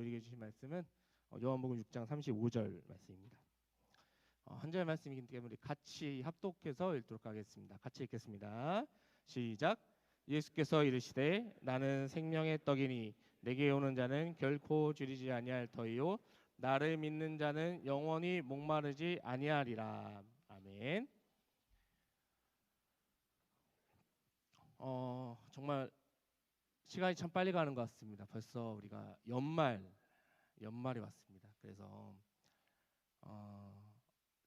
우리에게 주신 말씀은 요한복음 6장 35절 말씀입니다. 한 절 말씀이기 때문에 같이 합독해서 읽도록 하겠습니다. 같이 읽겠습니다. 시작. 예수께서 이르시되 나는 생명의 떡이니 내게 오는 자는 결코 줄이지 아니할 터이요 나를 믿는 자는 영원히 목마르지 아니하리라. 아멘. 정말 시간이 참 빨리 가는 것 같습니다. 벌써 우리가 연말이 왔습니다. 그래서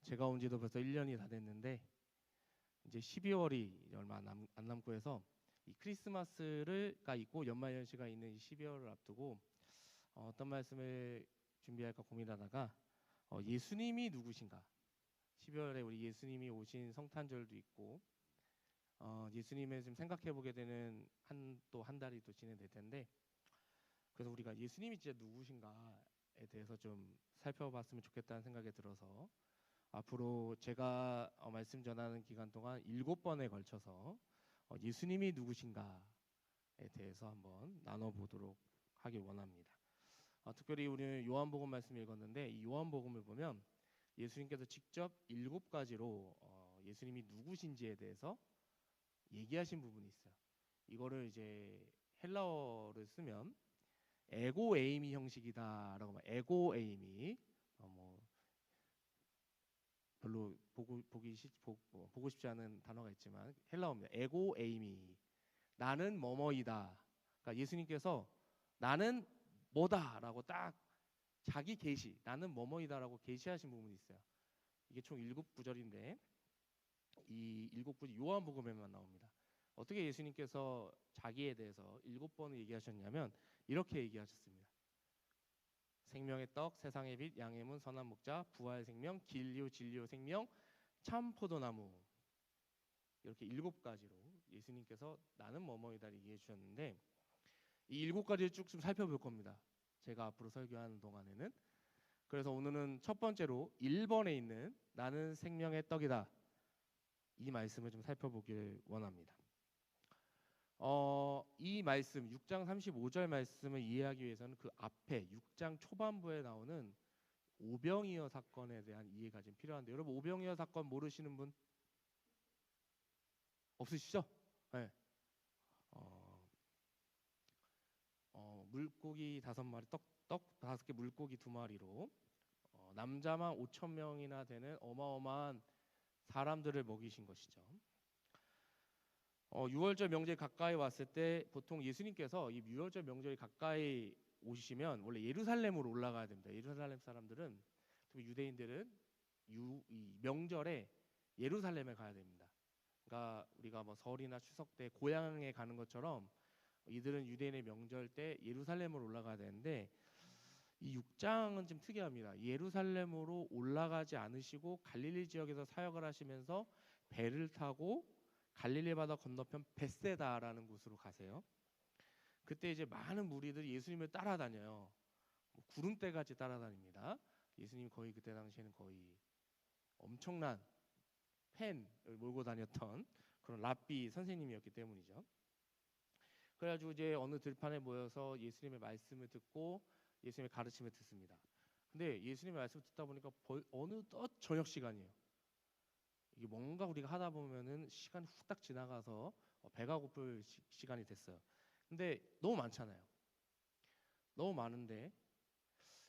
제가 온 지도 벌써 1년이 다 됐는데 이제 12월이 얼마 안 남고 해서 이 크리스마스가 있고 연말연시가 있는 이 12월을 앞두고 어떤 말씀을 준비할까 고민하다가 예수님이 누구신가, 12월에 우리 예수님이 오신 성탄절도 있고 예수님을 좀 생각해 보게 되는 또 한 달이 또 진행될 텐데, 그래서 우리가 예수님이 진짜 누구신가에 대해서 좀 살펴봤으면 좋겠다는 생각이 들어서 앞으로 제가 말씀 전하는 기간 동안 7번에 걸쳐서 예수님이 누구신가에 대해서 한번 나눠보도록 하길 원합니다. 특별히 우리는 요한복음 말씀 읽었는데 이 요한복음을 보면 예수님께서 직접 7가지로 예수님이 누구신지에 대해서 얘기하신 부분이 있어요. 이거를 이제 헬라어를 쓰면 에고 에이미 형식이다라고 말. 에고 에이미 뭐 별로 보고 싶지 않은 단어가 있지만 헬라어입니다. 에고 에이미, 나는 뭐뭐이다. 그러니까 예수님께서 나는 뭐다라고 딱 자기 계시, 나는 뭐뭐이다라고 계시하신 부분이 있어요. 이게 총 7구절인데 이 7구절 요한복음에만 나옵니다. 어떻게 예수님께서 자기에 대해서 7번을 얘기하셨냐면 이렇게 얘기하셨습니다. 생명의 떡, 세상의 빛, 양의 문, 선한 목자, 부활 생명, 길요 진리요 생명, 참 포도나무, 이렇게 7가지로 예수님께서 나는 뭐뭐이다를 얘기해 주셨는데 이 7가지를 쭉 좀 살펴볼 겁니다. 제가 앞으로 설교하는 동안에는. 그래서 오늘은 첫 번째로 1번에 있는 나는 생명의 떡이다, 이 말씀을 좀 살펴보길 원합니다. 이 말씀 6장 35절 말씀을 이해하기 위해서는 그 앞에 6장 초반부에 나오는 오병이어 사건에 대한 이해가 좀 필요한데, 여러분 오병이어 사건 모르시는 분 없으시죠? 네. 물고기 5마리, 떡 5개, 물고기 2마리로 남자만 5,000명이나 되는 어마어마한 사람들을 먹이신 것이죠. 6월절 명절 가까이 왔을 때 보통 예수님께서 이 6월절 명절이 가까이 오시면 원래 예루살렘으로 올라가야 됩니다. 예루살렘 사람들은, 특히 유대인들은 이 명절에 예루살렘에 가야 됩니다. 그러니까 우리가 뭐 설이나 추석 때 고향에 가는 것처럼 이들은 유대인의 명절 때 예루살렘으로 올라가야 되는데 이 6장은 좀 특이합니다. 예루살렘으로 올라가지 않으시고 갈릴리 지역에서 사역을 하시면서 배를 타고 갈릴리 바다 건너편 벳세다라는 곳으로 가세요. 그때 이제 많은 무리들이 예수님을 따라다녀요. 구름대 같이 따라다닙니다. 예수님 거의 그때 당시에는 거의 엄청난 팬을 몰고 다녔던 그런 랍비 선생님이었기 때문이죠. 그래가지고 이제 어느 들판에 모여서 예수님의 말씀을 듣고 예수님의 가르침을 듣습니다. 근데 예수님의 말씀을 듣다 보니까 어느덧 저녁 시간이에요. 이게 뭔가 우리가 하다 보면은 시간이 후딱 지나가서 배가 고플 시간이 됐어요. 근데 너무 많잖아요. 너무 많은데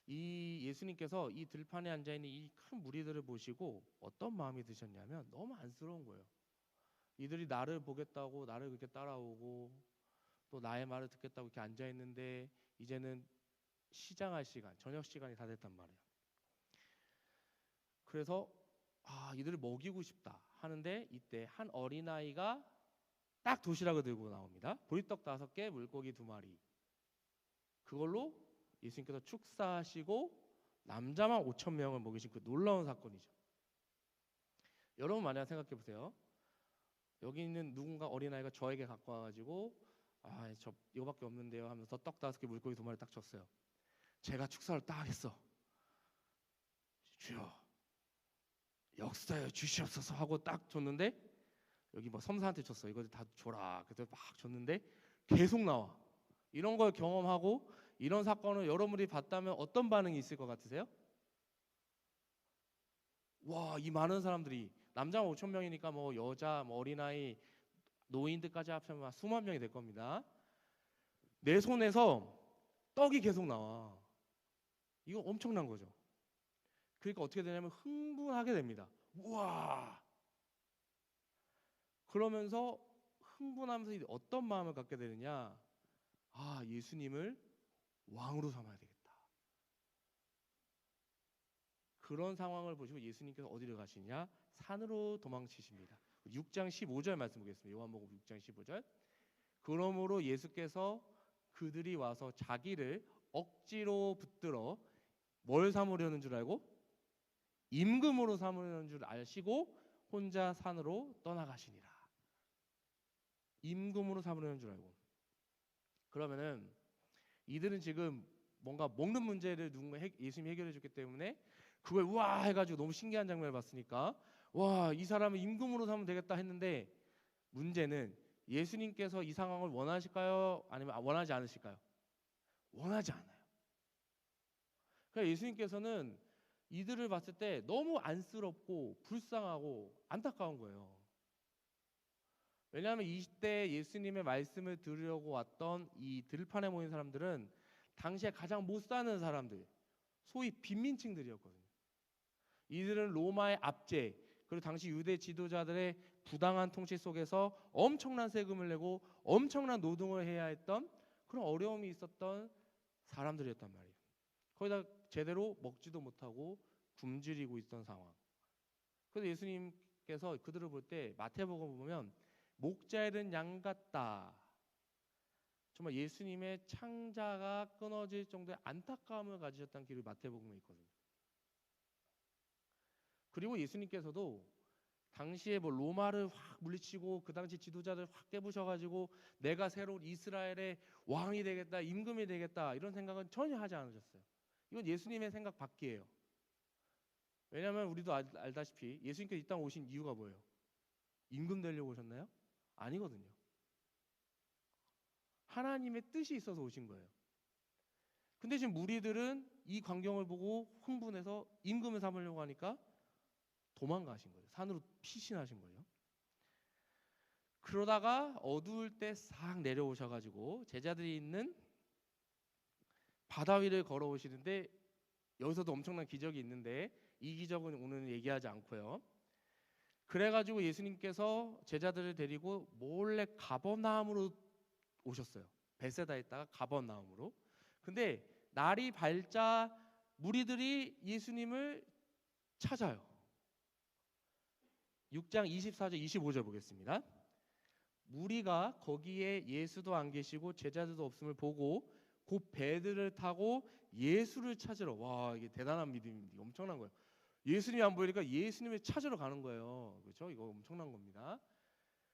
이 예수님께서 이 들판에 앉아 있는 이 큰 무리들을 보시고 어떤 마음이 드셨냐면 너무 안쓰러운 거예요. 이들이 나를 보겠다고 나를 그렇게 따라오고 또 나의 말을 듣겠다고 이렇게 앉아 있는데 이제는 시장할 시간, 저녁 시간이 다 됐단 말이에요. 그래서 이들을 먹이고 싶다 하는데 이때 한 어린아이가 딱 도시락을 들고 나옵니다. 보리떡 5개, 물고기 2마리. 그걸로 예수님께서 축사하시고 남자만 5,000명을 먹이신 그 놀라운 사건이죠. 여러분 만약 생각해 보세요. 여기 있는 누군가 어린아이가 저에게 갖고 와가지고 저 이거밖에 없는데요 하면서 떡 5개, 물고기 2마리 딱 줬어요. 제가 축사를 딱 했어. 주여 역사여 주시옵소서 하고 딱 줬는데 여기 뭐 섬사한테 줬어. 이거 다 줘라. 그래서 막 줬는데 계속 나와. 이런 걸 경험하고 이런 사건을 여러분들이 봤다면 어떤 반응이 있을 것 같으세요? 와, 이 많은 사람들이 남자 5천 명이니까 뭐 여자, 뭐 어린아이, 노인들까지 합치면 수만 명이 될 겁니다. 내 손에서 떡이 계속 나와. 이거 엄청난 거죠. 그러니까 어떻게 되냐면 흥분하게 됩니다. 우와. 그러면서 흥분하면서 이제 어떤 마음을 갖게 되느냐? 아, 예수님을 왕으로 삼아야 되겠다. 그런 상황을 보시고 예수님께서 어디로 가시냐? 산으로 도망치십니다. 6장 15절 말씀 보겠습니다. 요한복음 6장 15절. 그러므로 예수께서 그들이 와서 자기를 억지로 붙들어 뭘 삼으려는 줄 알고? 임금으로 삼으려는 줄 아시고 혼자 산으로 떠나가시니라. 임금으로 삼으려는 줄 알고. 그러면은 이들은 지금 뭔가 먹는 문제를 예수님이 해결해 줬기 때문에 그걸 우와 해가지고 너무 신기한 장면을 봤으니까 와, 이 사람을 임금으로 삼으면 되겠다 했는데 문제는 예수님께서 이 상황을 원하실까요? 아니면 원하지 않으실까요? 원하지 않아요. 그러니까 예수님께서는 이들을 봤을 때 너무 안쓰럽고 불쌍하고 안타까운 거예요. 왜냐하면 20대 예수님의 말씀을 들으려고 왔던 이 들판에 모인 사람들은 당시에 가장 못 사는 사람들, 소위 빈민층들이었거든요. 이들은 로마의 압제, 그리고 당시 유대 지도자들의 부당한 통치 속에서 엄청난 세금을 내고 엄청난 노동을 해야 했던 그런 어려움이 있었던 사람들이었단 말이에요. 거기다 제대로 먹지도 못하고 굶주리고 있던 상황. 그래서 예수님께서 그들을 볼 때 마태복음 보면 목자 잃은 양 같다. 정말 예수님의 창자가 끊어질 정도의 안타까움을 가지셨다는 기록이 마태복음에 있거든요. 그리고 예수님께서도 당시에 뭐 로마를 확 물리치고 그 당시 지도자들 확 깨부셔가지고 내가 새로운 이스라엘의 왕이 되겠다, 임금이 되겠다 이런 생각은 전혀 하지 않으셨어요. 이건 예수님의 생각 밖이에요. 왜냐하면 우리도 알다시피 예수님께서 이 땅 오신 이유가 뭐예요? 임금 되려고 오셨나요? 아니거든요. 하나님의 뜻이 있어서 오신 거예요. 근데 지금 무리들은 이 광경을 보고 흥분해서 임금을 삼으려고 하니까 도망가신 거예요. 산으로 피신하신 거예요. 그러다가 어두울 때 싹 내려오셔가지고 제자들이 있는 바다 위를 걸어오시는데 여기서도 엄청난 기적이 있는데 이 기적은 오늘 얘기하지 않고요. 그래가지고 예수님께서 제자들을 데리고 몰래 가버나움으로 오셨어요. 베세다에 있다가 가버나움으로. 근데 날이 밝자 무리들이 예수님을 찾아요. 6장 24절 25절 보겠습니다. 무리가 거기에 예수도 안 계시고 제자들도 없음을 보고 곧 배들을 타고 예수를 찾으러. 와, 이게 대단한 믿음입니다. 엄청난 거예요. 예수님이 안 보이니까 예수님을 찾으러 가는 거예요. 그렇죠? 이거 엄청난 겁니다.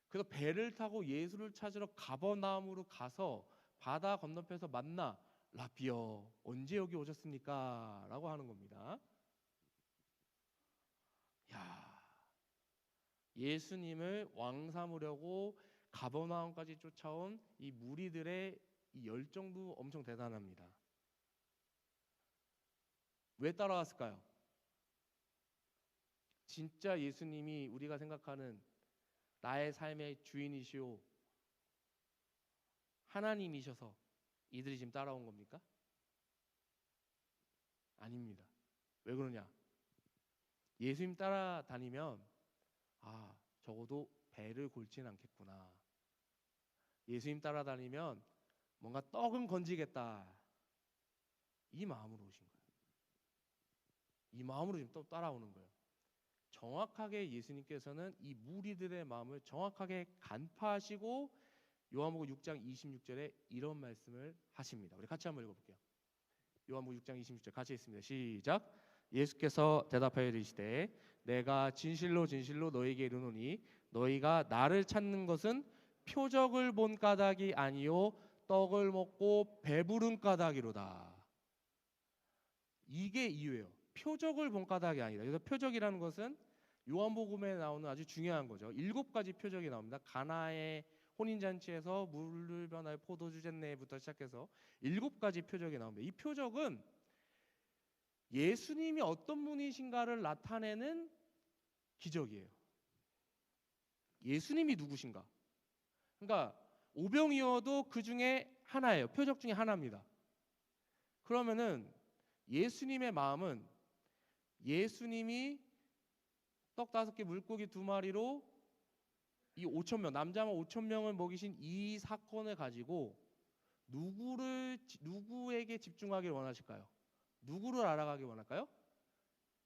그래서 배를 타고 예수를 찾으러 가버나움으로 가서 바다 건너편에서 만나 라비어 언제 여기 오셨습니까? 라고 하는 겁니다. 야, 예수님을 왕 삼으려고 가버나움까지 쫓아온 이 무리들의 이 열정도 엄청 대단합니다. 왜 따라왔을까요? 진짜 예수님이 우리가 생각하는 나의 삶의 주인이시오 하나님이셔서 이들이 지금 따라온 겁니까? 아닙니다. 왜 그러냐? 예수님 따라다니면 아, 적어도 배를 골진 않겠구나. 예수님 따라다니면 뭔가 떡은 건지겠다. 이 마음으로 오신 거예요. 이 마음으로 지금 또 따라오는 거예요. 정확하게 예수님께서는 이 무리들의 마음을 정확하게 간파하시고 요한복음 6장 26절에 이런 말씀을 하십니다. 우리 같이 한번 읽어볼게요. 요한복음 6장 26절 같이 읽습니다. 시작. 예수께서 대답하여 이르시되 내가 진실로 진실로 너희에게 이르노니 너희가 나를 찾는 것은 표적을 본 까닭이 아니요 떡을 먹고 배부른 까닭이로다. 이게 이유예요. 표적을 본 까닭이 아니다. 그래서 표적이라는 것은 요한복음에 나오는 아주 중요한 거죠. 7가지 표적이 나옵니다. 가나의 혼인잔치에서 물을 변하여 포도주 잿네부터 시작해서 7가지 표적이 나옵니다. 이 표적은 예수님이 어떤 분이신가를 나타내는 기적이에요. 예수님이 누구신가? 그러니까 오병이어도 그 중에 하나예요. 표적 중에 하나입니다. 그러면은 예수님의 마음은 예수님이 떡 5개 물고기 2마리로 이 5,000명, 남자만 5,000명을 먹이신 이 사건을 가지고 누구에게 집중하길 원하실까요? 누구를 알아가길 원할까요?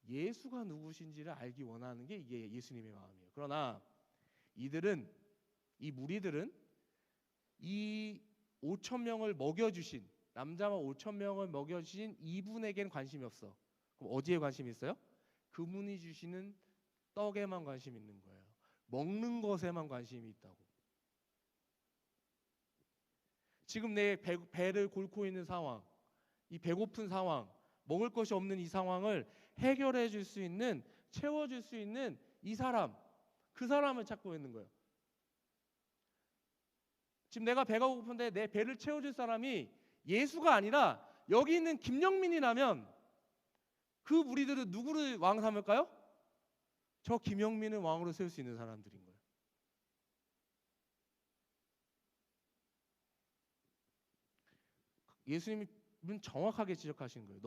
예수가 누구신지를 알기 원하는 게 이게 예수님의 마음이에요. 그러나 이 무리들은 이 5,000명을 먹여주신, 남자만 5,000명을 먹여주신 이분에겐 관심이 없어. 그럼 어디에 관심이 있어요? 그분이 주시는 떡에만 관심이 있는 거예요. 먹는 것에만 관심이 있다고. 지금 내 배를 곪고 있는 상황, 이 배고픈 상황, 먹을 것이 없는 이 상황을 해결해 줄 수 있는, 채워줄 수 있는 이 사람, 그 사람을 찾고 있는 거예요. 지금 내가 배가 고픈데 내 배를 채워줄 사람이 예수가 아니라 여기 있는 김영민이라면 그 무리들은 누구를 왕 삼을까요? 저 김영민을 왕으로 세울 수 있는 사람들인 거예요. 예수님은 정확하게 지적하시는 거예요.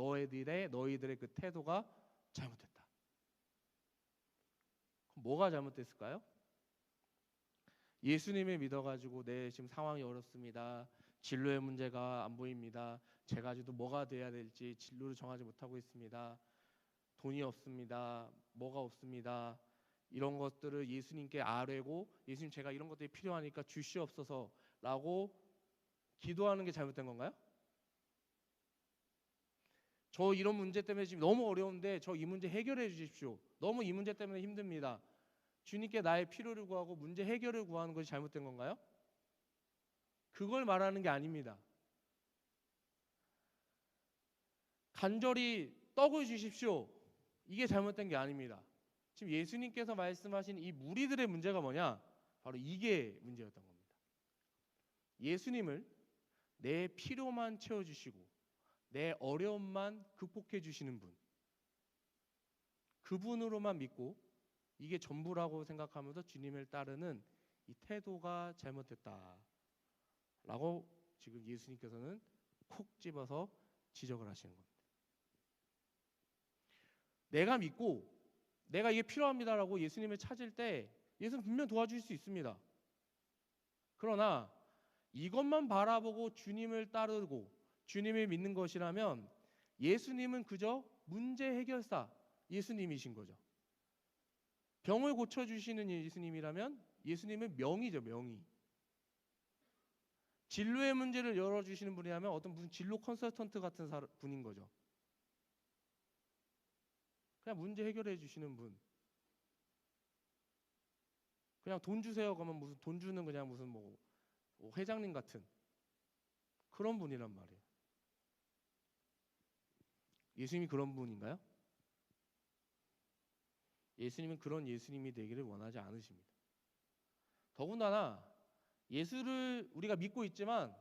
너희들의 그 태도가 잘못됐다. 그럼 뭐가 잘못됐을까요? 예수님을 믿어가지고 내 지금 상황이 어렵습니다. 진로의 문제가 안 보입니다. 제가 아직도 뭐가 돼야 될지 진로를 정하지 못하고 있습니다. 돈이 없습니다. 뭐가 없습니다. 이런 것들을 예수님께 아뢰고 예수님 제가 이런 것들이 필요하니까 주시옵소서라고 기도하는 게 잘못된 건가요? 저 이런 문제 때문에 지금 너무 어려운데 저 이 문제 해결해 주십시오. 너무 이 문제 때문에 힘듭니다. 주님께 나의 필요를 구하고 문제 해결을 구하는 것이 잘못된 건가요? 그걸 말하는 게 아닙니다. 간절히 떡을 주십시오. 이게 잘못된 게 아닙니다. 지금 예수님께서 말씀하신 이 무리들의 문제가 뭐냐? 바로 이게 문제였던 겁니다. 예수님을 내 필요만 채워주시고 내 어려움만 극복해 주시는 분, 그분으로만 믿고 이게 전부라고 생각하면서 주님을 따르는 이 태도가 잘못됐다라고 지금 예수님께서는 콕 집어서 지적을 하시는 겁니다. 내가 믿고 내가 이게 필요합니다라고 예수님을 찾을 때 예수는 분명 도와주실 수 있습니다. 그러나 이것만 바라보고 주님을 따르고 주님을 믿는 것이라면 예수님은 그저 문제 해결사 예수님이신 거죠. 병을 고쳐주시는 예수님이라면 예수님은 명의죠, 명의. 진로의 문제를 열어주시는 분이라면 어떤 무슨 진로 컨설턴트 같은 분인 거죠. 그냥 문제 해결해 주시는 분. 그냥 돈 주세요. 그러면 무슨 돈 주는 그냥 무슨 뭐 회장님 같은 그런 분이란 말이에요. 예수님이 그런 분인가요? 예수님은 그런 예수님이 되기를 원하지 않으십니다. 더군다나 예수를 우리가 믿고 있지만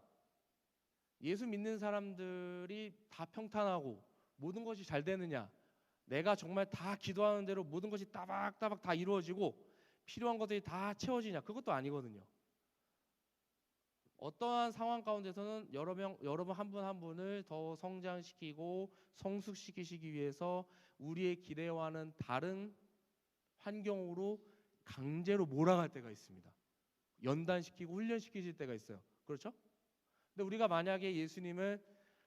예수 믿는 사람들이 다 평탄하고 모든 것이 잘 되느냐, 내가 정말 다 기도하는 대로 모든 것이 따박따박 다 이루어지고 필요한 것들이 다 채워지냐, 그것도 아니거든요. 어떠한 상황 가운데서는 여러분 한 분 한 분을 더 성장시키고 성숙시키시기 위해서 우리의 기대와는 다른 환경으로 강제로 몰아갈 때가 있습니다. 연단시키고 훈련시키실 때가 있어요. 그렇죠? 근데 우리가 만약에 예수님을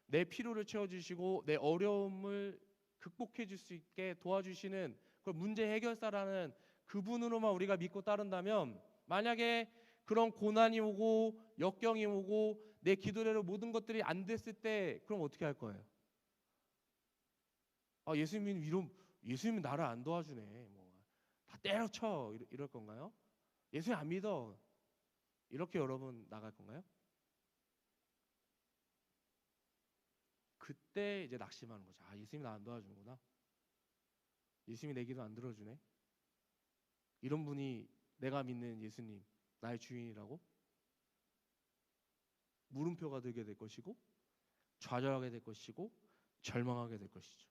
내 필요를 채워주시고 내 어려움을 극복해 줄 수 있게 도와주시는 그 문제 해결사라는 그분으로만 우리가 믿고 따른다면, 만약에 그런 고난이 오고 역경이 오고 내 기도대로 모든 것들이 안 됐을 때 그럼 어떻게 할 거예요? 아, 예수님이 나를 안 도와주네. 뭐 다 때려쳐 이럴 건가요? 예수님 안 믿어. 이렇게 여러분 나갈 건가요? 그때 이제 낙심하는 거죠. 아, 예수님이 나 안 도와주는구나. 예수님이 내 기도 안 들어주네. 이런 분이 내가 믿는 예수님, 나의 주인이라고? 물음표가 되게 될 것이고 좌절하게 될 것이고 절망하게 될 것이죠.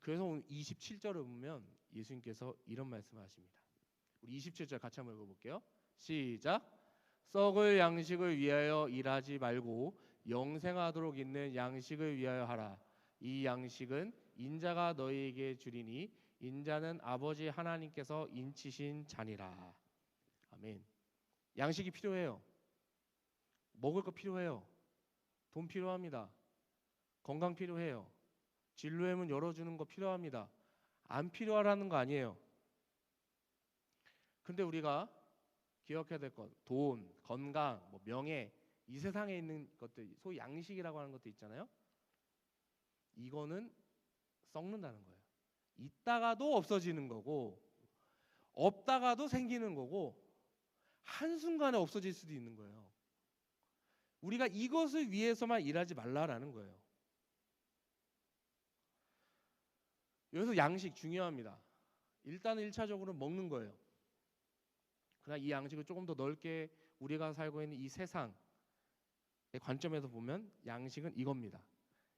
그래서 오늘 27절을 보면 예수님께서 이런 말씀을 하십니다. 우리 27절 같이 한번 읽어볼게요. 시작. 썩을 양식을 위하여 일하지 말고 영생하도록 있는 양식을 위하여 하라. 이 양식은 인자가 너희에게 주리니 인자는 아버지 하나님께서 인치신 자니라. 아멘. 양식이 필요해요. 먹을 거 필요해요. 돈 필요합니다. 건강 필요해요. 진로의 문 열어주는 거 필요합니다. 안 필요하라는 거 아니에요. 근데 우리가 기억해야 될 것, 돈, 건강, 뭐 명예, 이 세상에 있는 것들, 소위 양식이라고 하는 것도 있잖아요. 이거는 썩는다는 거예요. 있다가도 없어지는 거고 없다가도 생기는 거고 한순간에 없어질 수도 있는 거예요. 우리가 이것을 위해서만 일하지 말라라는 거예요. 여기서 양식 중요합니다. 일단은 1차적으로 먹는 거예요. 그러나 이 양식을 조금 더 넓게 우리가 살고 있는 이 세상의 관점에서 보면 양식은 이겁니다.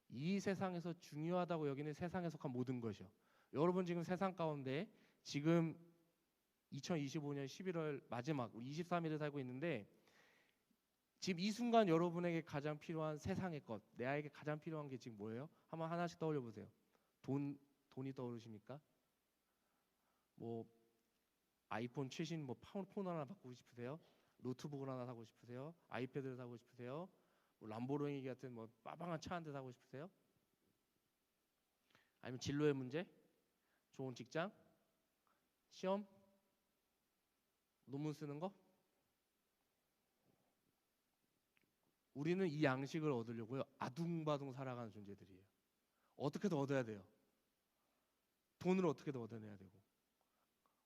이 세상에서 중요하다고 여기는 세상에 속한 모든 것이요. 여러분 지금 세상 가운데 지금 2025년 11월 마지막 우리 23일을 살고 있는데 지금 이 순간 여러분에게 가장 필요한 세상의 것, 내에게 가장 필요한 게 지금 뭐예요? 한번 하나씩 떠올려 보세요. 돈이 떠오르십니까? 뭐 아이폰 최신 뭐 폰 하나 바꾸고 싶으세요? 노트북을 하나 사고 싶으세요? 아이패드를 사고 싶으세요? 뭐 람보르기니 같은 뭐 빠방한 차 한 대 사고 싶으세요? 아니면 진로의 문제? 좋은 직장? 시험? 논문 쓰는 거? 우리는 이 양식을 얻으려고요. 아둥바둥 살아가는 존재들이에요. 어떻게든 얻어야 돼요. 돈을 어떻게든 얻어내야 되고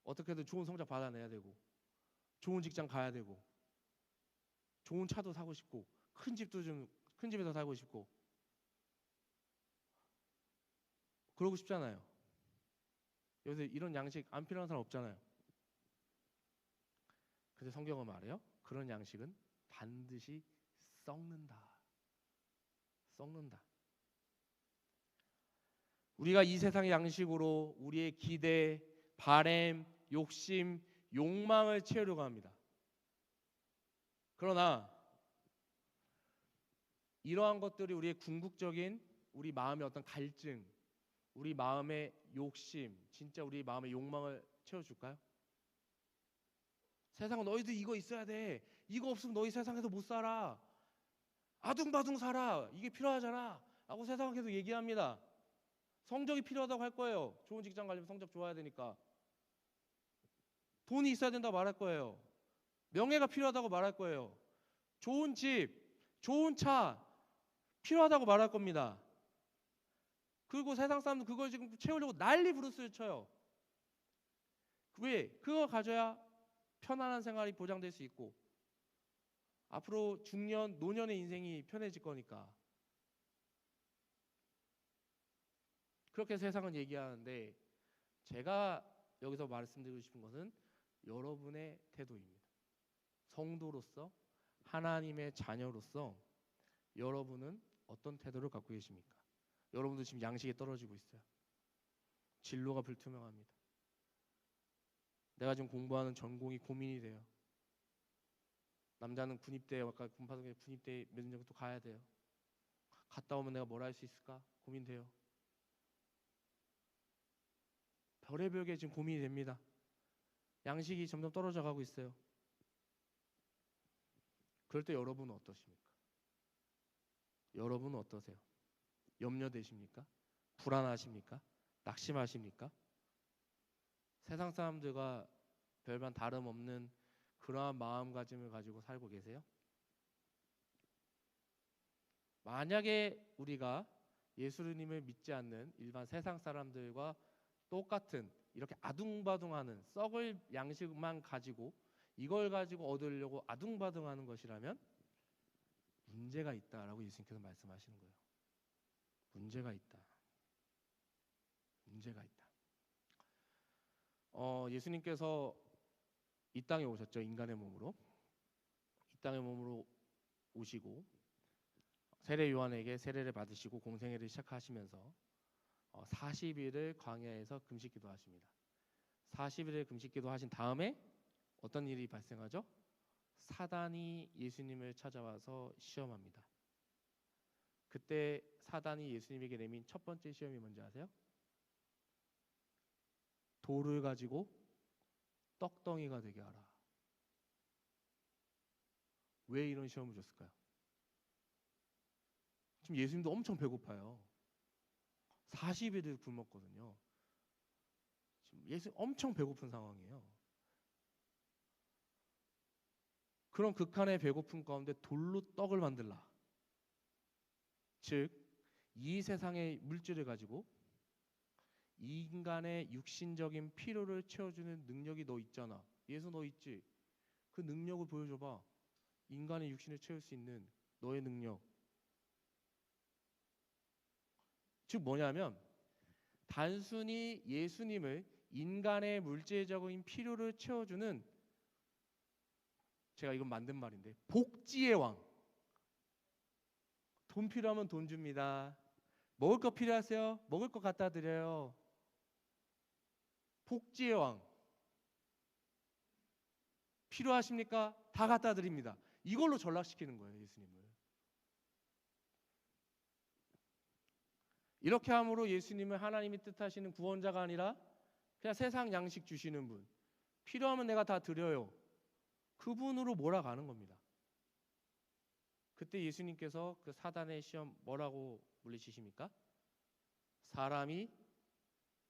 어떻게든 좋은 성적 받아내야 되고 좋은 직장 가야 되고 좋은 차도 사고 싶고 큰 집도 좀 큰 집에서 살고 싶고 그러고 싶잖아요. 요새 이런 양식 안 필요한 사람 없잖아요. 근데 성경은 말해요. 그런 양식은 반드시 썩는다. 썩는다. 우리가 이 세상의 양식으로 우리의 기대, 바램, 욕심, 욕망을 채우려고 합니다. 그러나 이러한 것들이 우리의 궁극적인 우리 마음의 어떤 갈증, 우리 마음의 욕심, 진짜 우리 마음의 욕망을 채워줄까요? 세상은 너희들 이거 있어야 돼. 이거 없으면 너희 세상에서 못 살아. 아둥바둥 살아. 이게 필요하잖아. 라고 세상은 계속 얘기합니다. 성적이 필요하다고 할 거예요. 좋은 직장 가려면 성적 좋아야 되니까. 돈이 있어야 된다고 말할 거예요. 명예가 필요하다고 말할 거예요. 좋은 집, 좋은 차 필요하다고 말할 겁니다. 그리고 세상 사람들 그걸 지금 채우려고 난리 부르스를 쳐요. 왜? 그거 가져야 편안한 생활이 보장될 수 있고 앞으로 중년, 노년의 인생이 편해질 거니까. 그렇게 세상은 얘기하는데 제가 여기서 말씀드리고 싶은 것은 여러분의 태도입니다. 성도로서 하나님의 자녀로서 여러분은 어떤 태도를 갖고 계십니까? 여러분도 지금 양식에 떨어지고 있어요. 진로가 불투명합니다. 내가 지금 공부하는 전공이 고민이 돼요. 남자는 군입대, 아까 군파동에 군입대 몇 년 정도 가야 돼요. 갔다 오면 내가 뭘 할 수 있을까? 고민돼요. 별의별 게 지금 고민이 됩니다. 양식이 점점 떨어져 가고 있어요. 그럴 때 여러분은 어떠십니까? 여러분은 어떠세요? 염려되십니까? 불안하십니까? 낙심하십니까? 세상 사람들과 별반 다름없는 그러한 마음가짐을 가지고 살고 계세요? 만약에 우리가 예수님을 믿지 않는 일반 세상 사람들과 똑같은 이렇게 아둥바둥하는 썩을 양식만 가지고 이걸 가지고 얻으려고 아둥바둥하는 것이라면 문제가 있다라고 예수님께서 말씀하시는 거예요. 문제가 있다. 문제가 있다. 예수님께서 이 땅에 오셨죠. 인간의 몸으로. 이 땅의 몸으로 오시고 세례 요한에게 세례를 받으시고 공생애를 시작하시면서 40일을 광야에서 금식 기도하십니다. 40일을 금식 기도하신 다음에 어떤 일이 발생하죠? 사단이 예수님을 찾아와서 시험합니다. 그때 사단이 예수님에게 내민 첫 번째 시험이 뭔지 아세요? 돌을 가지고 떡덩이가 되게 하라. 왜 이런 시험을 줬을까요? 지금 예수님도 엄청 배고파요. 40일을 굶었거든요. 지금 예수 엄청 배고픈 상황이에요. 그런 극한의 배고픔 가운데 돌로 떡을 만들라. 즉, 이 세상의 물질을 가지고 인간의 육신적인 필요를 채워주는 능력이 너 있잖아. 예수 너 있지? 그 능력을 보여줘봐. 인간의 육신을 채울 수 있는 너의 능력. 즉 뭐냐면 단순히 예수님을 인간의 물질적인 필요를 채워주는, 제가 이건 만든 말인데, 복지의 왕. 돈 필요하면 돈 줍니다. 먹을 거 필요하세요? 먹을 거 갖다 드려요. 복지의 왕. 필요하십니까? 다 갖다 드립니다. 이걸로 전락시키는 거예요, 예수님을. 이렇게 함으로 예수님을 하나님이 뜻하시는 구원자가 아니라 그냥 세상 양식 주시는 분, 필요하면 내가 다 드려요, 그분으로 몰아가는 겁니다. 그때 예수님께서 그 사단의 시험 뭐라고 물리치십니까? 사람이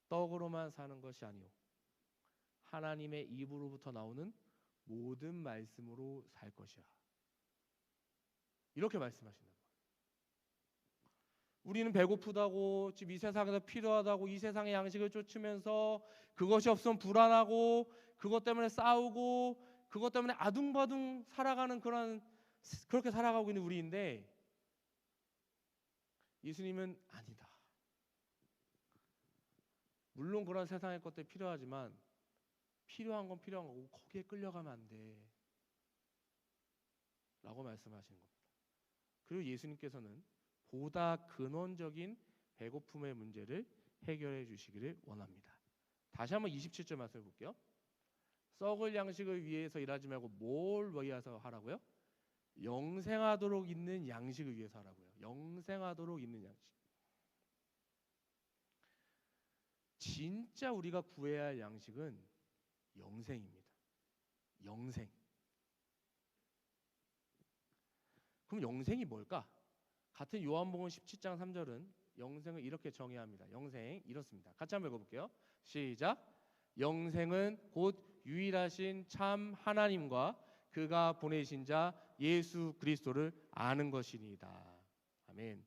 떡으로만 사는 것이 아니오 하나님의 입으로부터 나오는 모든 말씀으로 살 것이야. 이렇게 말씀하신단 말이에요. 우리는 배고프다고, 지금 이 세상에서 필요하다고 이 세상의 양식을 쫓으면서 그것이 없으면 불안하고 그것 때문에 싸우고 그것 때문에 아둥바둥 살아가는 그렇게 살아가고 있는 우리인데, 예수님은 아니다. 물론 그런 세상의 것들이 필요하지만 필요한 건 필요한 거고 거기에 끌려가면 안 돼 라고 말씀하시는 겁니다. 그리고 예수님께서는 보다 근원적인 배고픔의 문제를 해결해 주시기를 원합니다. 다시 한번 27절 말씀해 볼게요. 썩을 양식을 위해서 일하지 말고 뭘 위해서 하라고요? 영생하도록 있는 양식을 위해서 하라고요. 영생하도록 있는 양식. 진짜 우리가 구해야 할 양식은 영생입니다. 영생. 그럼 영생이 뭘까? 같은 요한복음 17장 3절은 영생을 이렇게 정의합니다. 영생 이렇습니다. 같이 한번 읽어볼게요. 시작. 영생은 곧 유일하신 참 하나님과 그가 보내신 자 예수 그리스도를 아는 것이니이다. 아멘.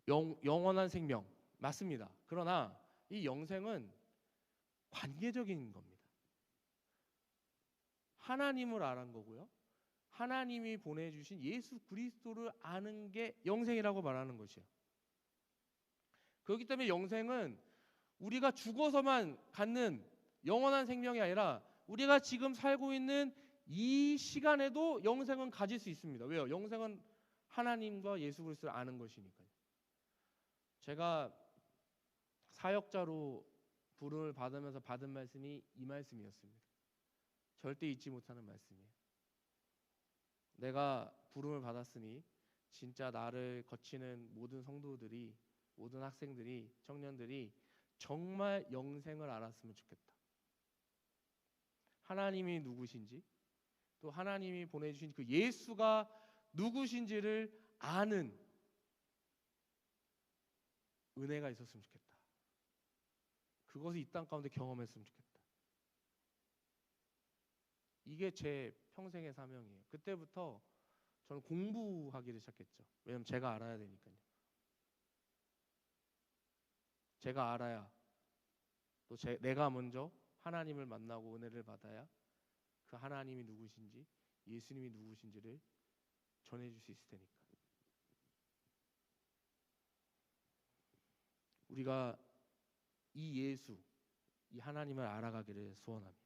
영원한 생명 맞습니다. 그러나 이 영생은 관계적인 겁니다. 하나님을 아는 거고요. 하나님이 보내주신 예수 그리스도를 아는 게 영생이라고 말하는 것이에요. 그렇기 때문에 영생은 우리가 죽어서만 갖는 영원한 생명이 아니라 우리가 지금 살고 있는 이 시간에도 영생은 가질 수 있습니다. 왜요? 영생은 하나님과 예수 그리스도를 아는 것이니까요. 제가 사역자로 부름을 받으면서 받은 말씀이 이 말씀이었습니다. 절대 잊지 못하는 말씀이에요. 내가 부름을 받았으니 진짜 나를 거치는 모든 성도들이, 모든 학생들이, 청년들이 정말 영생을 알았으면 좋겠다. 하나님이 누구신지, 또 하나님이 보내주신 그 예수가 누구신지를 아는 은혜가 있었으면 좋겠다. 그것을 이 땅 가운데 경험했으면 좋겠다. 이게 제 평생의 사명이에요. 그때부터 저는 공부하기를 시작했죠. 왜냐면 제가 알아야 되니까요. 제가 알아야 또 내가 먼저 하나님을 만나고 은혜를 받아야 그 하나님이 누구신지, 예수님이 누구신지를 전해줄 수 있을 테니까. 우리가 이 예수, 이 하나님을 알아가기를 소원합니다.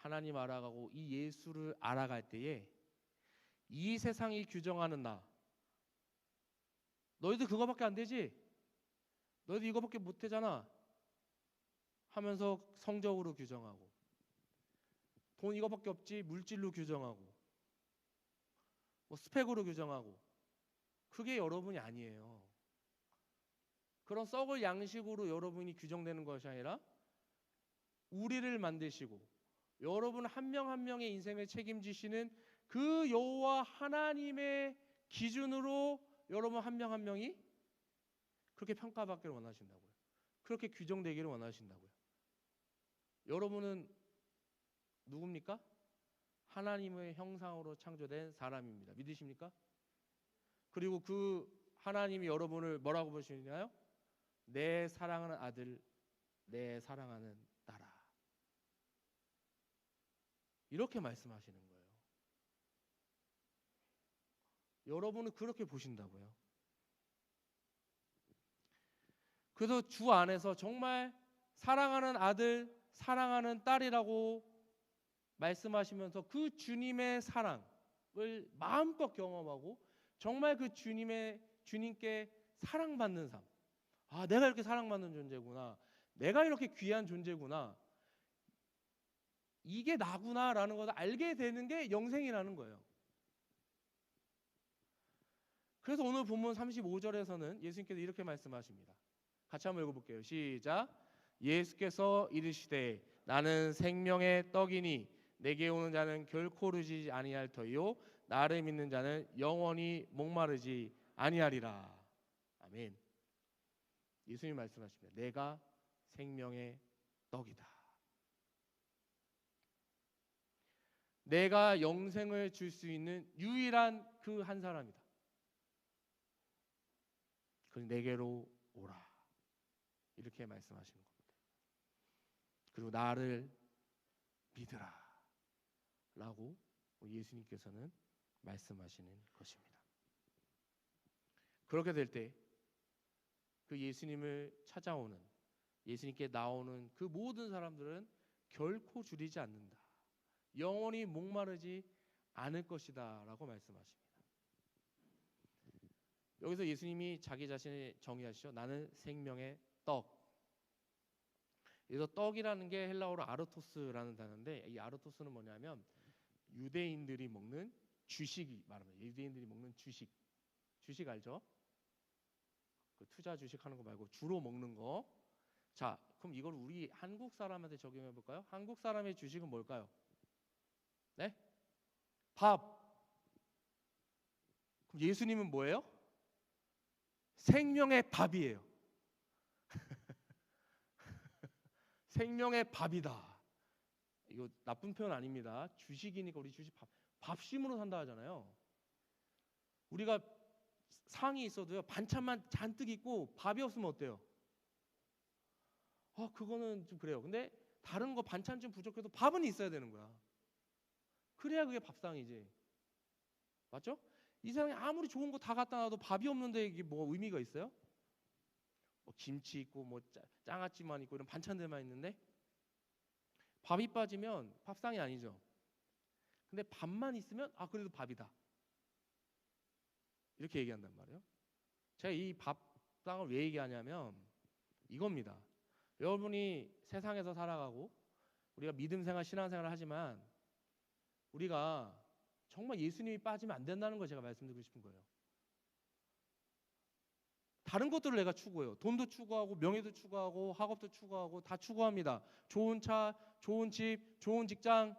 하나님 알아가고 이 예수를 알아갈 때에 이 세상이 규정하는 나, 너희들 그거밖에 안 되지? 너희들 이거밖에 못 되잖아 하면서 성적으로 규정하고, 돈 이거밖에 없지 물질로 규정하고, 뭐 스펙으로 규정하고, 그게 여러분이 아니에요. 그런 썩을 양식으로 여러분이 규정되는 것이 아니라 우리를 만드시고 여러분 한 명 한 명의 인생을 책임지시는 그 여호와 하나님의 기준으로 여러분 한 명 한 명이 그렇게 평가받기를 원하신다고요. 그렇게 규정되기를 원하신다고요. 여러분은 누굽니까? 하나님의 형상으로 창조된 사람입니다. 믿으십니까? 그리고 그 하나님이 여러분을 뭐라고 보시나요? 내 사랑하는 아들, 내 사랑하는 딸아. 이렇게 말씀하시는 거예요. 여러분은 그렇게 보신다고요. 그래서 주 안에서 정말 사랑하는 아들, 사랑하는 딸이라고 말씀하시면서 그 주님의 사랑을 마음껏 경험하고 정말 그 주님께 사랑받는 삶. 아, 내가 이렇게 사랑받는 존재구나. 내가 이렇게 귀한 존재구나. 이게 나구나라는 것을 알게 되는 게 영생이라는 거예요. 그래서 오늘 본문 35절에서는 예수님께서 이렇게 말씀하십니다. 같이 한번 읽어볼게요. 시작. 예수께서 이르시되 나는 생명의 떡이니 내게 오는 자는 결코 오르지 아니할 터이요 나를 믿는 자는 영원히 목마르지 아니하리라. 아멘. 예수님 말씀하십니다. 내가 생명의 떡이다. 내가 영생을 줄 수 있는 유일한 그 한 사람이다. 그 내게로 오라. 이렇게 말씀하시는 겁니다. 그리고 나를 믿으라 라고 예수님께서는 말씀하시는 것입니다. 그렇게 될 때 그 예수님을 찾아오는, 예수님께 나오는 그 모든 사람들은 결코 줄이지 않는다. 영원히 목마르지 않을 것이다 라고 말씀하십니다. 여기서 예수님이 자기 자신을 정의하시죠. 나는 생명의 떡. 그래서 떡이라는 게 헬라어로 아르토스라는 단어인데, 이 아르토스는 뭐냐면 유대인들이 먹는 주식이 말합니다. 유대인들이 먹는 주식 알죠? 그 투자 주식 하는 거 말고 주로 먹는 거. 자, 그럼 이걸 우리 한국 사람한테 적용해 볼까요? 한국 사람의 주식은 뭘까요? 네? 밥. 그럼 예수님은 뭐예요? 생명의 밥이에요. 생명의 밥이다. 이거 나쁜 표현 아닙니다. 주식이니까 우리 주식 밥심으로 산다 하잖아요. 우리가 상이 있어도요 반찬만 잔뜩 있고 밥이 없으면 어때요? 그거는 좀 그래요. 근데 다른 거 반찬 좀 부족해도 밥은 있어야 되는 거야. 그래야 그게 밥상이지. 맞죠? 이 세상에 아무리 좋은 거 다 갖다 놔도 밥이 없는데 이게 뭐 의미가 있어요? 뭐 김치 있고 뭐 장아찌만 있고 이런 반찬들만 있는데 밥이 빠지면 밥상이 아니죠. 근데 밥만 있으면 그래도 밥이다. 이렇게 얘기한단 말이에요. 제가 이 밥상을 왜 얘기하냐면 이겁니다. 여러분이 세상에서 살아가고 우리가 믿음생활, 신앙생활을 하지만 우리가 정말 예수님이 빠지면 안 된다는 걸 제가 말씀드리고 싶은 거예요. 다른 것들을 내가 추구해요. 돈도 추구하고 명예도 추구하고 학업도 추구하고 다 추구합니다. 좋은 차, 좋은 집, 좋은 직장,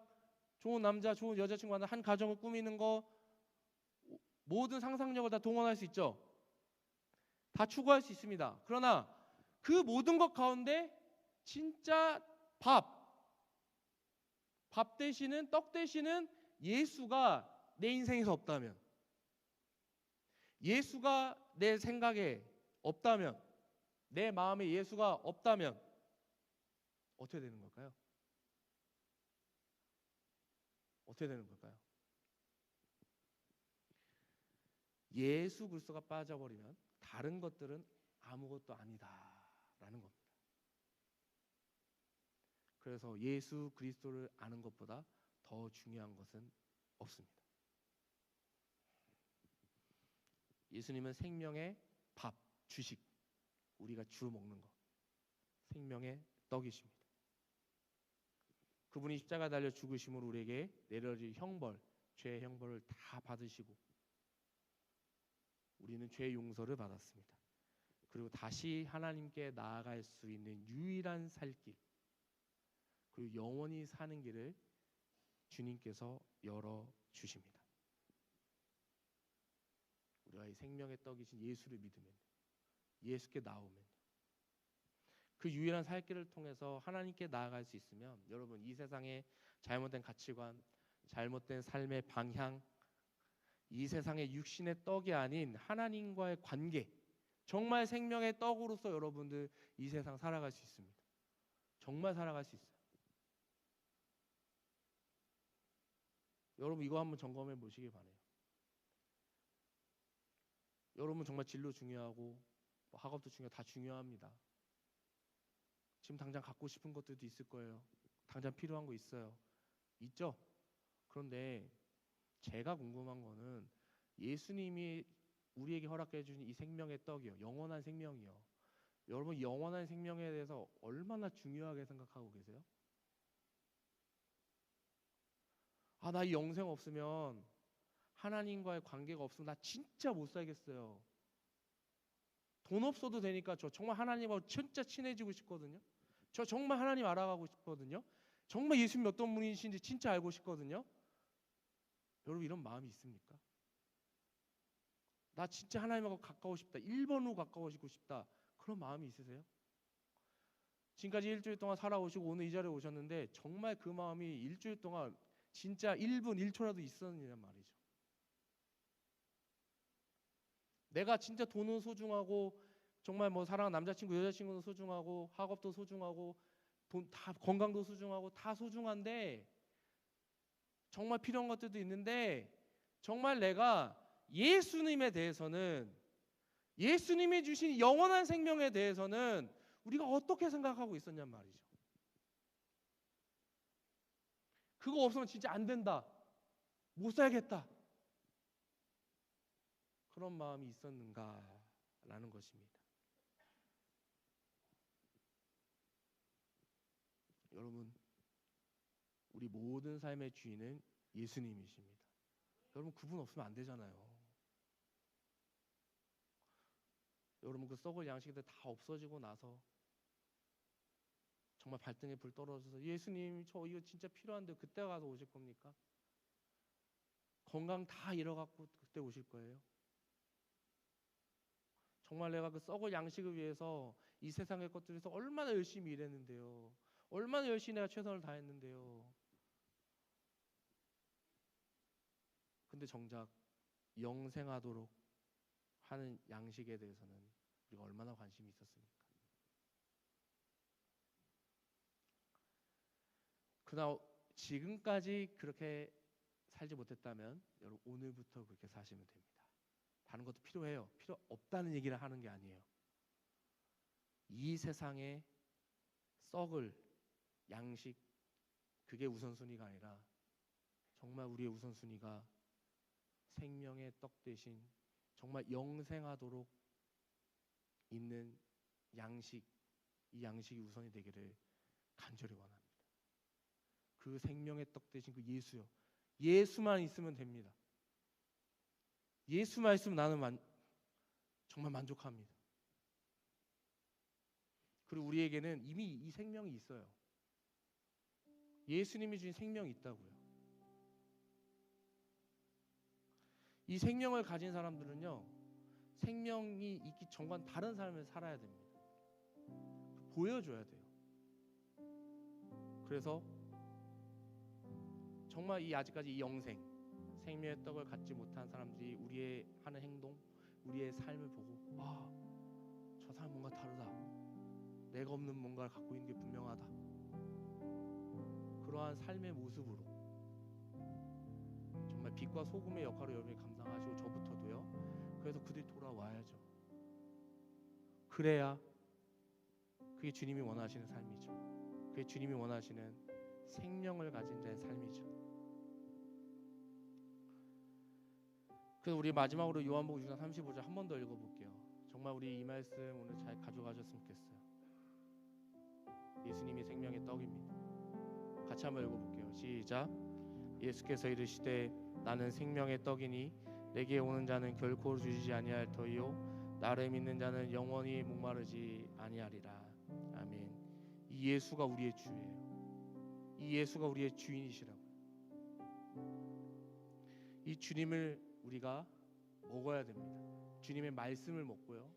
좋은 남자, 좋은 여자친구와 한 가정을 꾸미는 거, 모든 상상력을 다 동원할 수 있죠. 다 추구할 수 있습니다. 그러나 그 모든 것 가운데 진짜 밥 대신은, 떡 대신은 예수가 내 인생에서 없다면, 예수가 내 생각에 없다면, 내 마음에 예수가 없다면 어떻게 되는 걸까요? 어떻게 되는 걸까요? 예수 그리스도가 빠져버리면 다른 것들은 아무것도 아니다라는 겁니다. 그래서 예수 그리스도를 아는 것보다 더 중요한 것은 없습니다. 예수님은 생명의 밥, 주식, 우리가 주 먹는 것, 생명의 떡이십니다. 그분이 십자가 달려 죽으심으로 우리에게 내려질 형벌, 죄의 형벌을 다 받으시고 우리는 죄의 용서를 받았습니다. 그리고 다시 하나님께 나아갈 수 있는 유일한 살 길, 그리고 영원히 사는 길을 주님께서 열어주십니다. 우리가 이 생명의 떡이신 예수를 믿으면, 예수께 나오면, 그 유일한 살 길을 통해서 하나님께 나아갈 수 있으면, 여러분 이 세상의 잘못된 가치관, 잘못된 삶의 방향, 이 세상의 육신의 떡이 아닌 하나님과의 관계, 정말 생명의 떡으로서 여러분들 이 세상 살아갈 수 있습니다. 정말 살아갈 수 있어요. 여러분 이거 한번 점검해 보시길 바라요. 여러분 정말 진로 중요하고 학업도 중요하고 다 중요합니다. 지금 당장 갖고 싶은 것들도 있을 거예요. 당장 필요한 거 있어요. 있죠? 그런데 제가 궁금한 거는 예수님이 우리에게 허락해 주신 이 생명의 떡이요, 영원한 생명이요, 여러분 영원한 생명에 대해서 얼마나 중요하게 생각하고 계세요? 아, 나 이 영생 없으면, 하나님과의 관계가 없으면 나 진짜 못 살겠어요. 돈 없어도 되니까 저 정말 하나님하고 진짜 친해지고 싶거든요. 저 정말 하나님 알아가고 싶거든요. 정말 예수님 어떤 분이신지 진짜 알고 싶거든요. 여러분 이런 마음이 있습니까? 나 진짜 하나님하고 가까워 싶다, 1번으로 가까워지고 싶다, 그런 마음이 있으세요? 지금까지 일주일 동안 살아오시고 오늘 이 자리에 오셨는데 정말 그 마음이 일주일 동안 진짜 1분 1초라도 있었느냐 말이죠. 내가 진짜 돈은 소중하고, 정말 뭐 사랑하는 남자친구 여자친구는 소중하고, 학업도 소중하고, 돈 다, 건강도 소중하고, 다 소중한데 정말 필요한 것들도 있는데, 정말 내가 예수님에 대해서는, 예수님이 주신 영원한 생명에 대해서는 우리가 어떻게 생각하고 있었냔 말이죠. 그거 없으면 진짜 안 된다, 못 살겠다, 그런 마음이 있었는가라는 것입니다. 여러분, 우리 모든 삶의 주인은 예수님이십니다. 여러분 그분 없으면 안 되잖아요. 여러분 그 썩을 양식들 다 없어지고 나서 정말 발등에 불 떨어져서 예수님 저 이거 진짜 필요한데 그때 가서 오실 겁니까? 건강 다 잃어갖고 그때 오실 거예요? 정말 내가 그 썩을 양식을 위해서 이 세상의 것들에서 얼마나 열심히 일했는데요, 얼마나 열심히 내가 최선을 다했는데요. 근데 정작 영생하도록 하는 양식에 대해서는 우리가 얼마나 관심이 있었습니까? 그러나 지금까지 그렇게 살지 못했다면 여러분 오늘부터 그렇게 사시면 됩니다. 다른 것도 필요해요. 필요 없다는 얘기를 하는 게 아니에요. 이 세상에 썩을 양식, 그게 우선순위가 아니라 정말 우리의 우선순위가 생명의 떡 대신 정말 영생하도록 있는 양식, 이 양식이 우선이 되기를 간절히 원합니다. 그 생명의 떡 대신 그 예수요, 예수만 있으면 됩니다. 예수만 있으면 나는 정말 만족합니다. 그리고 우리에게는 이미 이 생명이 있어요. 예수님이 주신 생명이 있다고요. 이 생명을 가진 사람들은요, 생명이 있기 전과는 다른 삶을 살아야 됩니다. 보여줘야 돼요. 그래서 정말 이 아직까지 이 영생, 생명의 떡을 갖지 못한 사람들이 우리의 하는 행동, 우리의 삶을 보고 저 사람 뭔가 다르다, 내가 없는 뭔가를 갖고 있는 게 분명하다, 그러한 삶의 모습으로 정말 빛과 소금의 역할을 여러분이 감당하시고 저부터도요. 그래서 그들이 돌아와야죠. 그래야 그게 주님이 원하시는 삶이죠. 그게 주님이 원하시는 생명을 가진 자의 삶이죠. 그래서 우리 마지막으로 요한복음 6장 35절 한 번 더 읽어볼게요. 정말 우리 이 말씀 오늘 잘 가져가셨으면 좋겠어요. 예수님이 생명의 떡입니다. 같이 한번 읽어볼게요. 시작. 예수께서 이르시되 나는 생명의 떡이니 내게 오는 자는 결코 주시지 아니할 터이요 나를 믿는 자는 영원히 목마르지 아니하리라. 아멘. 이 예수가 우리의 주예요. 이 예수가 우리의 주인이시라고요. 이 주님을 우리가 먹어야 됩니다. 주님의 말씀을 먹고요.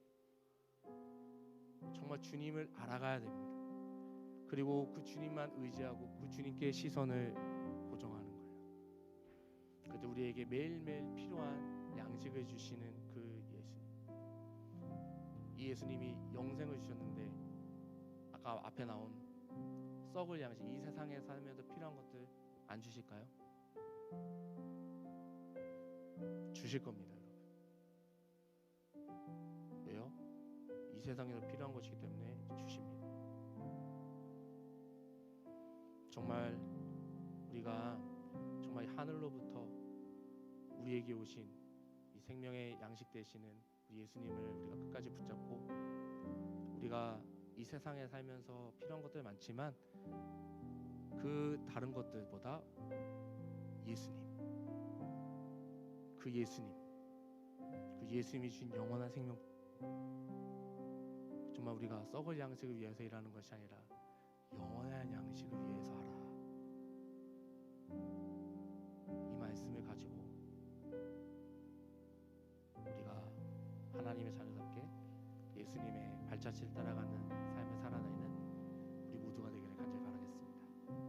정말 주님을 알아가야 됩니다. 그리고 그 주님만 의지하고 그 주님께 시선을 고정하는 거예요. 그때 우리에게 매일매일 필요한 양식을 주시는 그 예수님. 이 예수님이 영생을 주셨는데 아까 앞에 나온 썩을 양식, 이 세상에 살면서 필요한 것들 안 주실까요? 주실 겁니다, 여러분. 왜요? 이 세상에서 필요한 것이기 때문에 주십니다. 정말 우리가 정말 하늘로부터 우리에게 오신 이 생명의 양식 되시는 우리 예수님을 우리가 끝까지 붙잡고, 우리가 이 세상에 살면서 필요한 것들 많지만 그 다른 것들보다 예수님, 그 예수님이 주신 영원한 생명, 정말 우리가 썩을 양식을 위해서 일하는 것이 아니라 영원한 양식을 위해서 하라. 이 말씀을 가지고 우리가 하나님의 자녀답게 예수님의 발자취를 따라가는